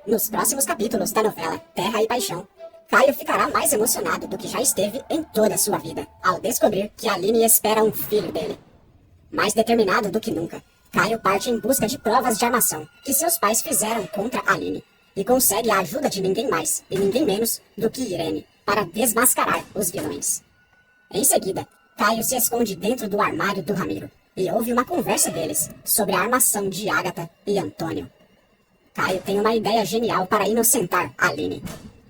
Nos próximos capítulos da novela Terra e Paixão, Caio ficará mais emocionado do que já esteve em toda a sua vida, ao descobrir que Aline espera um filho dele. Mais determinado do que nunca, Caio parte em busca de provas de armação que seus pais fizeram contra Aline, e consegue a ajuda de ninguém mais e ninguém menos do que Irene, para desmascarar os vilões. Em seguida, Caio se esconde dentro do armário do Ramiro, e ouve uma conversa deles sobre a armação de Ágata e Antônio. Caio tem uma ideia genial para inocentar Aline.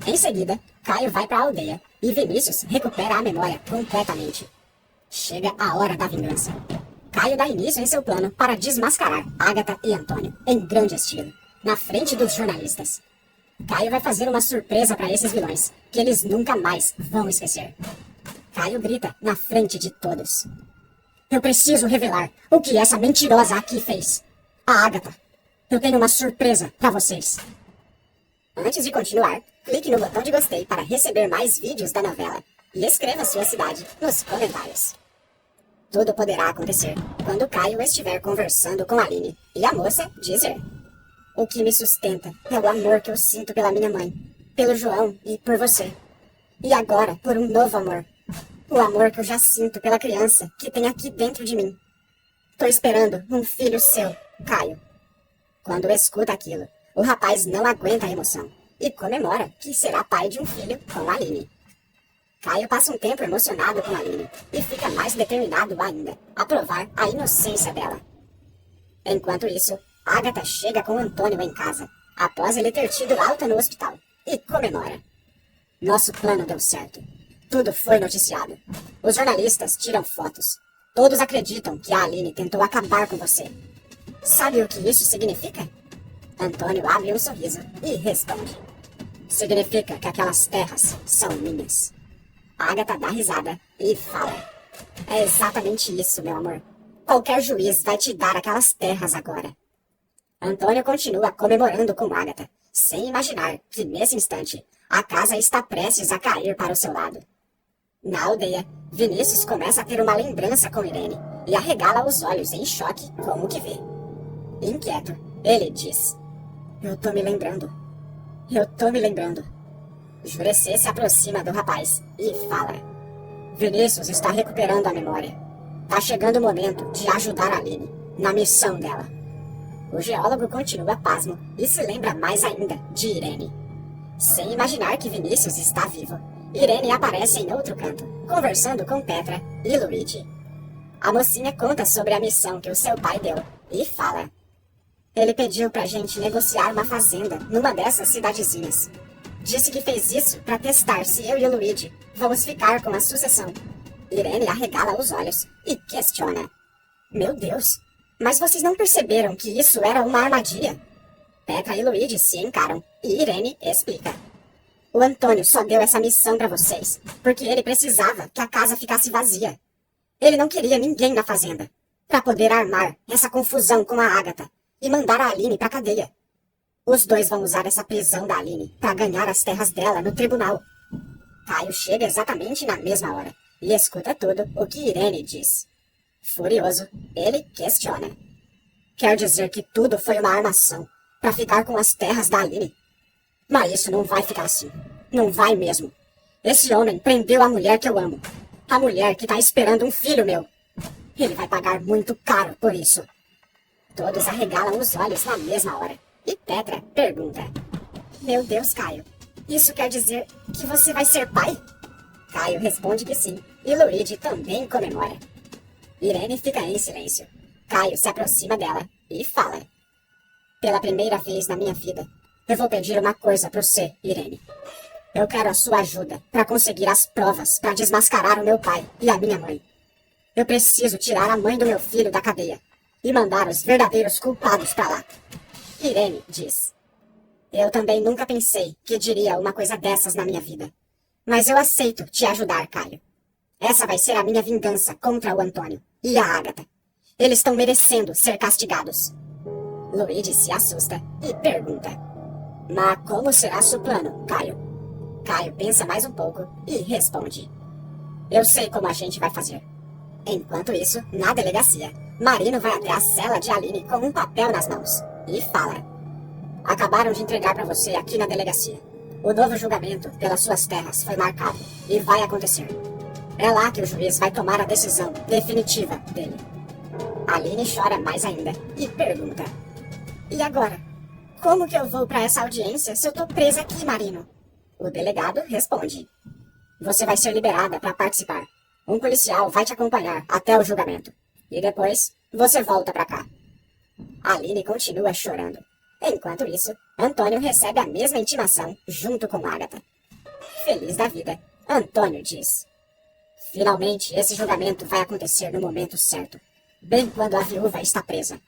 Em seguida, Caio vai para a aldeia e Vinícius recupera a memória completamente. Chega a hora da vingança. Caio dá início em seu plano para desmascarar Ágata e Antônio, em grande estilo, na frente dos jornalistas. Caio vai fazer uma surpresa para esses vilões, que eles nunca mais vão esquecer. Caio grita na frente de todos: eu preciso revelar o que essa mentirosa aqui fez. A Ágata. Eu tenho uma surpresa para vocês. Antes de continuar, clique no botão de gostei para receber mais vídeos da novela e escreva sua cidade nos comentários. Tudo poderá acontecer quando Caio estiver conversando com Aline e a moça dizer: o que me sustenta é o amor que eu sinto pela minha mãe, pelo João e por você. E agora por um novo amor. O amor que eu já sinto pela criança que tem aqui dentro de mim. Tô esperando um filho seu, Caio. Quando escuta aquilo, o rapaz não aguenta a emoção e comemora que será pai de um filho com Aline. Caio passa um tempo emocionado com Aline e fica mais determinado ainda a provar a inocência dela. Enquanto isso, Ágata chega com Antônio em casa, após ele ter tido alta no hospital, e comemora. Nosso plano deu certo. Tudo foi noticiado. Os jornalistas tiram fotos. Todos acreditam que a Aline tentou acabar com você. Sabe o que isso significa? Antônio abre um sorriso e responde: significa que aquelas terras são minhas. Ágata dá risada e fala: é exatamente isso, meu amor. Qualquer juiz vai te dar aquelas terras agora. Antônio continua comemorando com Ágata, sem imaginar que, nesse instante, a casa está prestes a cair para o seu lado. Na aldeia, Vinícius começa a ter uma lembrança com Irene e arregala os olhos em choque com o que vê. Inquieto, ele diz: eu tô me lembrando. Jurecê se aproxima do rapaz e fala: Vinícius está recuperando a memória. Tá chegando o momento de ajudar a Aline na missão dela. O geólogo continua pasmo e se lembra mais ainda de Irene. Sem imaginar que Vinícius está vivo, Irene aparece em outro canto, conversando com Petra e Luigi. A mocinha conta sobre a missão que o seu pai deu e fala: ele pediu pra gente negociar uma fazenda numa dessas cidadezinhas. Disse que fez isso pra testar se eu e o Luigi vamos ficar com a sucessão. Irene arregala os olhos e questiona: meu Deus, mas vocês não perceberam que isso era uma armadilha? Petra e Luigi se encaram e Irene explica: o Antônio só deu essa missão pra vocês porque ele precisava que a casa ficasse vazia. Ele não queria ninguém na fazenda, pra poder armar essa confusão com a Ágata e mandar a Aline pra cadeia. Os dois vão usar essa prisão da Aline pra ganhar as terras dela no tribunal. Caio chega exatamente na mesma hora e escuta tudo o que Irene diz. Furioso, ele questiona: quer dizer que tudo foi uma armação pra ficar com as terras da Aline? Mas isso não vai ficar assim. Não vai mesmo. Esse homem prendeu a mulher que eu amo. A mulher que tá esperando um filho meu. Ele vai pagar muito caro por isso. Todos arregalam os olhos na mesma hora. E Petra pergunta: meu Deus, Caio, isso quer dizer que você vai ser pai? Caio responde que sim, e Luigi também comemora. Irene fica em silêncio. Caio se aproxima dela e fala: pela primeira vez na minha vida, eu vou pedir uma coisa pra você, Irene. Eu quero a sua ajuda para conseguir as provas para desmascarar o meu pai e a minha mãe. Eu preciso tirar a mãe do meu filho da cadeia e mandar os verdadeiros culpados pra lá. Irene diz: eu também nunca pensei que diria uma coisa dessas na minha vida. Mas eu aceito te ajudar, Caio. Essa vai ser a minha vingança contra o Antônio e a Ágata. Eles estão merecendo ser castigados. Luigi se assusta e pergunta: mas como será seu plano, Caio? Caio pensa mais um pouco e responde: eu sei como a gente vai fazer. Enquanto isso, na delegacia, Marino vai até a cela de Aline com um papel nas mãos e fala: Acabaram de entregar para você aqui na delegacia. O novo julgamento pelas suas terras foi marcado e vai acontecer. É lá que o juiz vai tomar a decisão definitiva dele. Aline chora mais ainda e pergunta: E agora? Como que eu vou para essa audiência se eu tô presa aqui, Marino? O delegado responde: Você vai ser liberada para participar. Um policial vai te acompanhar até o julgamento. E depois, você volta para cá. Aline continua chorando. Enquanto isso, Antônio recebe a mesma intimação junto com Agatha. Feliz da vida, Antônio diz: Finalmente, esse julgamento vai acontecer no momento certo, bem quando a viúva está presa.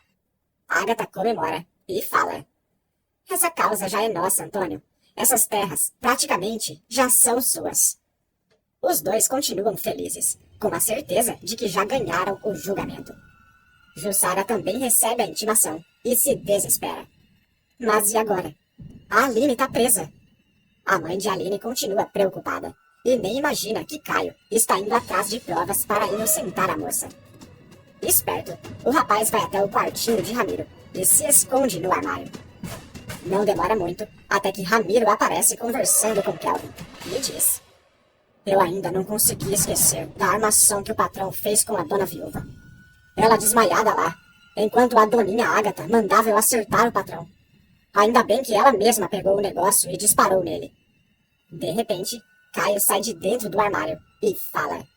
Agatha comemora e fala: Essa causa já é nossa, Antônio. Essas terras, praticamente, já são suas. Os dois continuam felizes, com a certeza de que já ganharam o julgamento. Jussara também recebe a intimação e se desespera. Mas e agora? A Aline está presa. A mãe de Aline continua preocupada e nem imagina que Caio está indo atrás de provas para inocentar a moça. Esperto, o rapaz vai até o quartinho de Ramiro e se esconde no armário. Não demora muito até que Ramiro aparece conversando com Kelvin e diz: Eu ainda não consegui esquecer da armação que o patrão fez com a dona viúva. Ela desmaiada lá, enquanto a doninha Agatha mandava eu acertar o patrão. Ainda bem que ela mesma pegou o negócio e disparou nele. De repente, Caio sai de dentro do armário e fala: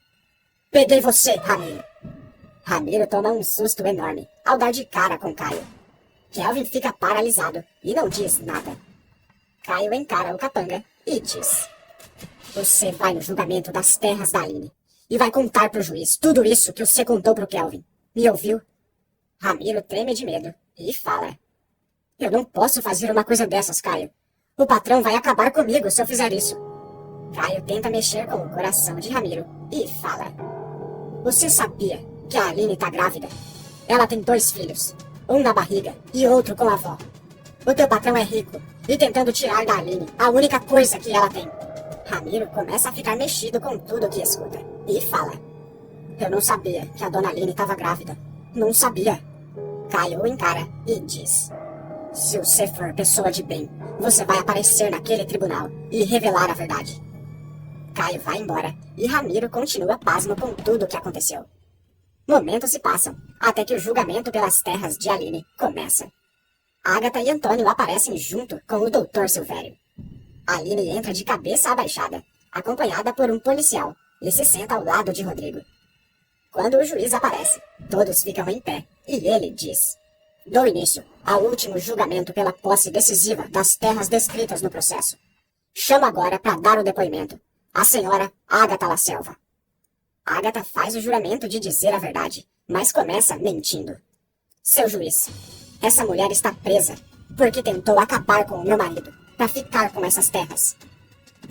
Peguei você, Ramiro. Ramiro toma um susto enorme ao dar de cara com Caio. Kelvin fica paralisado e não diz nada. Caio encara o capanga e diz: Você vai no julgamento das terras da Aline e vai contar pro juiz tudo isso que você contou pro Kelvin. Me ouviu? Ramiro treme de medo e fala: Eu não posso fazer uma coisa dessas, Caio. O patrão vai acabar comigo se eu fizer isso. Caio tenta mexer com o coração de Ramiro e fala: Você sabia que a Aline tá grávida? Ela tem 2 filhos, um na barriga e outro com a avó. O teu patrão é rico e tentando tirar da Aline a única coisa que ela tem. Ramiro começa a ficar mexido com tudo que escuta e fala: Eu não sabia que a dona Aline estava grávida. Não sabia. Caio o encara e diz: Se você for pessoa de bem, você vai aparecer naquele tribunal e revelar a verdade. Caio vai embora e Ramiro continua pasmo com tudo o que aconteceu. Momentos se passam, até que o julgamento pelas terras de Aline começa. Agatha e Antônio aparecem junto com o Dr. Silvério. Aline entra de cabeça abaixada, acompanhada por um policial, e se senta ao lado de Rodrigo. Quando o juiz aparece, todos ficam em pé, e ele diz: Dou início ao último julgamento pela posse decisiva das terras descritas no processo. Chamo agora para dar o depoimento a senhora Agatha La Selva. Agatha faz o juramento de dizer a verdade, mas começa mentindo. Seu juiz, essa mulher está presa porque tentou acabar com o meu marido para ficar com essas terras.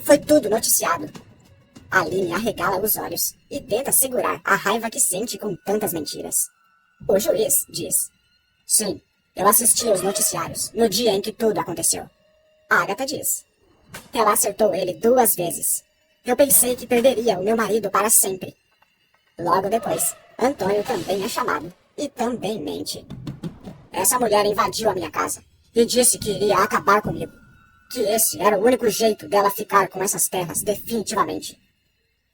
Foi tudo noticiado. Aline arregala os olhos e tenta segurar a raiva que sente com tantas mentiras. O juiz diz: Sim, eu assisti aos noticiários no dia em que tudo aconteceu. Agatha diz: Ela acertou ele 2 vezes. Eu pensei que perderia o meu marido para sempre. Logo depois, Antônio também é chamado e também mente. Essa mulher invadiu a minha casa e disse que iria acabar comigo. Que esse era o único jeito dela ficar com essas terras definitivamente.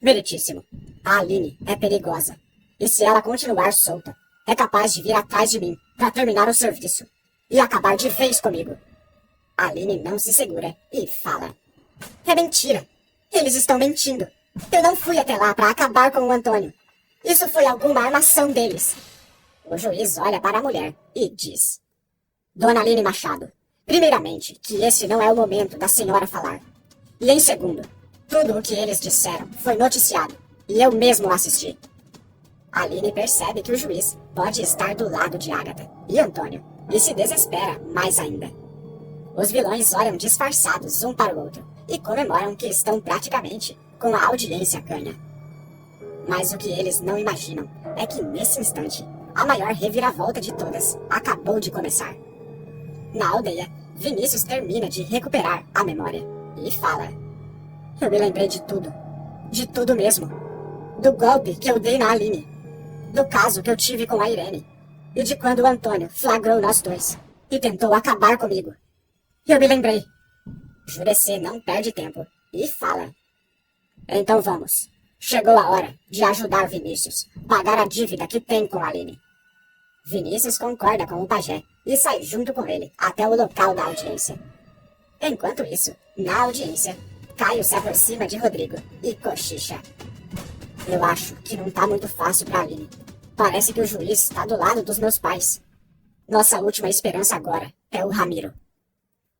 Meritíssimo, a Aline é perigosa. E se ela continuar solta, é capaz de vir atrás de mim para terminar o serviço e acabar de vez comigo. Aline não se segura e fala: É mentira. Eles estão mentindo. Eu não fui até lá para acabar com o Antônio. Isso foi alguma armação deles. O juiz olha para a mulher e diz: Dona Aline Machado, primeiramente, que esse não é o momento da senhora falar. E em segundo, tudo o que eles disseram foi noticiado e eu mesmo assisti. Aline percebe que o juiz pode estar do lado de Agatha e Antônio e se desespera mais ainda. Os vilões olham disfarçados um para o outro e comemoram que estão praticamente com a audiência ganha. Mas o que eles não imaginam é que nesse instante, a maior reviravolta de todas acabou de começar. Na aldeia, Vinícius termina de recuperar a memória e fala: Eu me lembrei de tudo mesmo. Do golpe que eu dei na Aline, do caso que eu tive com a Irene e de quando o Antônio flagrou nós dois e tentou acabar comigo. Eu me lembrei. Jurecê não perde tempo e fala. Então vamos. Chegou a hora de ajudar Vinícius, pagar a dívida que tem com Aline. Vinícius concorda com o pajé e sai junto com ele até o local da audiência. Enquanto isso, na audiência, Caio se aproxima de Rodrigo e cochicha. Eu acho que não tá muito fácil pra Aline. Parece que o juiz tá do lado dos meus pais. Nossa última esperança agora é o Ramiro.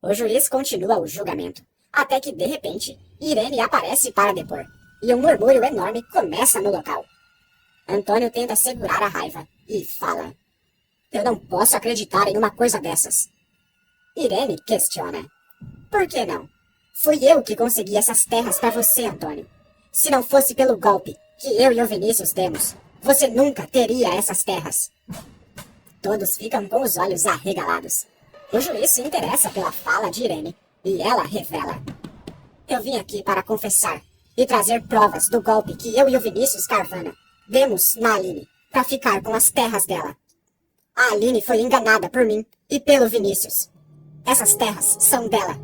O juiz continua o julgamento, até que, de repente, Irene aparece para depor, e um murmúrio enorme começa no local. Antônio tenta segurar a raiva e fala. Eu não posso acreditar em uma coisa dessas. Irene questiona. Por que não? Fui eu que consegui essas terras para você, Antônio. Se não fosse pelo golpe que eu e o Vinícius demos, você nunca teria essas terras. Todos ficam com os olhos arregalados. O juiz se interessa pela fala de Irene e ela revela. Eu vim aqui para confessar e trazer provas do golpe que eu e o Vinícius Carvana demos na Aline para ficar com as terras dela. A Aline foi enganada por mim e pelo Vinícius. Essas terras são dela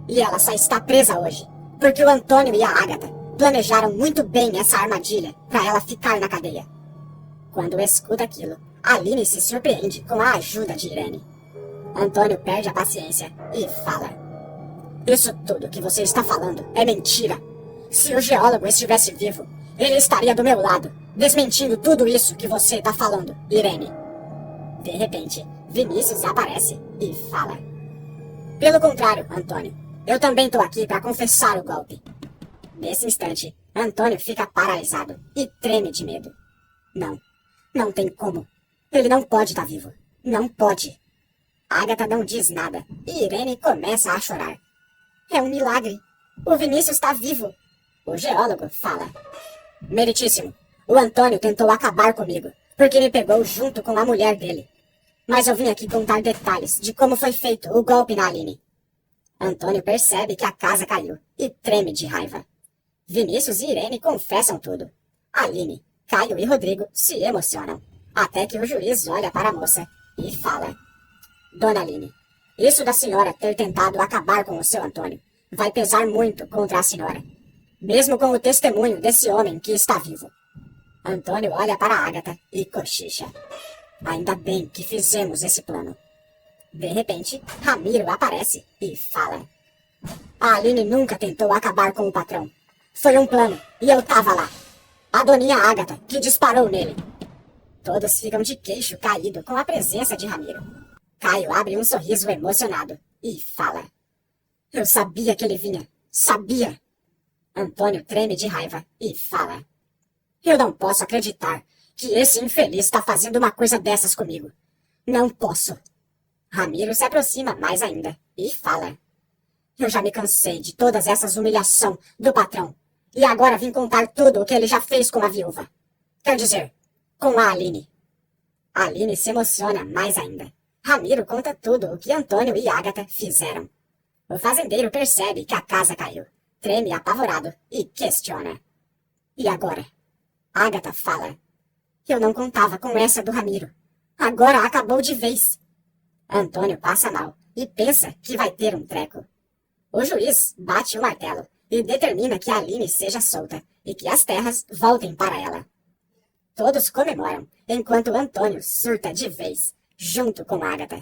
e ela só está presa hoje porque o Antônio e a Ágata planejaram muito bem essa armadilha para ela ficar na cadeia. Quando escuta aquilo, Aline se surpreende com a ajuda de Irene. Antônio perde a paciência e fala. Isso tudo que você está falando é mentira. Se o geólogo estivesse vivo, ele estaria do meu lado, desmentindo tudo isso que você está falando, Irene. De repente, Vinícius aparece e fala. Pelo contrário, Antônio, eu também estou aqui para confessar o golpe. Nesse instante, Antônio fica paralisado e treme de medo. Não tem como. Ele não pode estar vivo. Não pode. Ágata não diz nada e Irene começa a chorar. É um milagre. O Vinícius está vivo. O geólogo fala. Meritíssimo, o Antônio tentou acabar comigo, porque me pegou junto com a mulher dele. Mas eu vim aqui contar detalhes de como foi feito o golpe na Aline. Antônio percebe que a casa caiu e treme de raiva. Vinícius e Irene confessam tudo. Aline, Caio e Rodrigo se emocionam, até que o juiz olha para a moça e fala. Dona Aline, isso da senhora ter tentado acabar com o seu Antônio vai pesar muito contra a senhora, mesmo com o testemunho desse homem que está vivo. Antônio olha para Ágata e cochicha. Ainda bem que fizemos esse plano. De repente, Ramiro aparece e fala. A Aline nunca tentou acabar com o patrão. Foi um plano e eu tava lá. A doninha Ágata que disparou nele. Todos ficam de queixo caído com a presença de Ramiro. Caio abre um sorriso emocionado e fala. Eu sabia que ele vinha. Sabia. Antônio treme de raiva e fala. Eu não posso acreditar que esse infeliz está fazendo uma coisa dessas comigo. Não posso. Ramiro se aproxima mais ainda e fala. Eu já me cansei de todas essas humilhações do patrão. E agora vim contar tudo o que ele já fez com a viúva. Quer dizer, com a Aline. A Aline se emociona mais ainda. Ramiro conta tudo o que Antônio e Ágata fizeram. O fazendeiro percebe que a casa caiu, treme apavorado e questiona. E agora? Ágata fala. Eu não contava com essa do Ramiro. Agora acabou de vez. Antônio passa mal e pensa que vai ter um treco. O juiz bate o martelo e determina que a Aline seja solta e que as terras voltem para ela. Todos comemoram, enquanto Antônio surta de vez, junto com Ágata.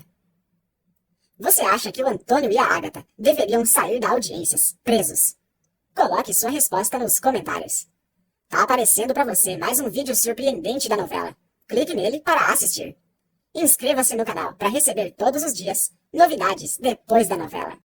Você acha que o Antônio e a Ágata deveriam sair da audiência presos? Coloque sua resposta nos comentários. Tá aparecendo para você mais um vídeo surpreendente da novela. Clique nele para assistir. Inscreva-se no canal para receber todos os dias novidades depois da novela.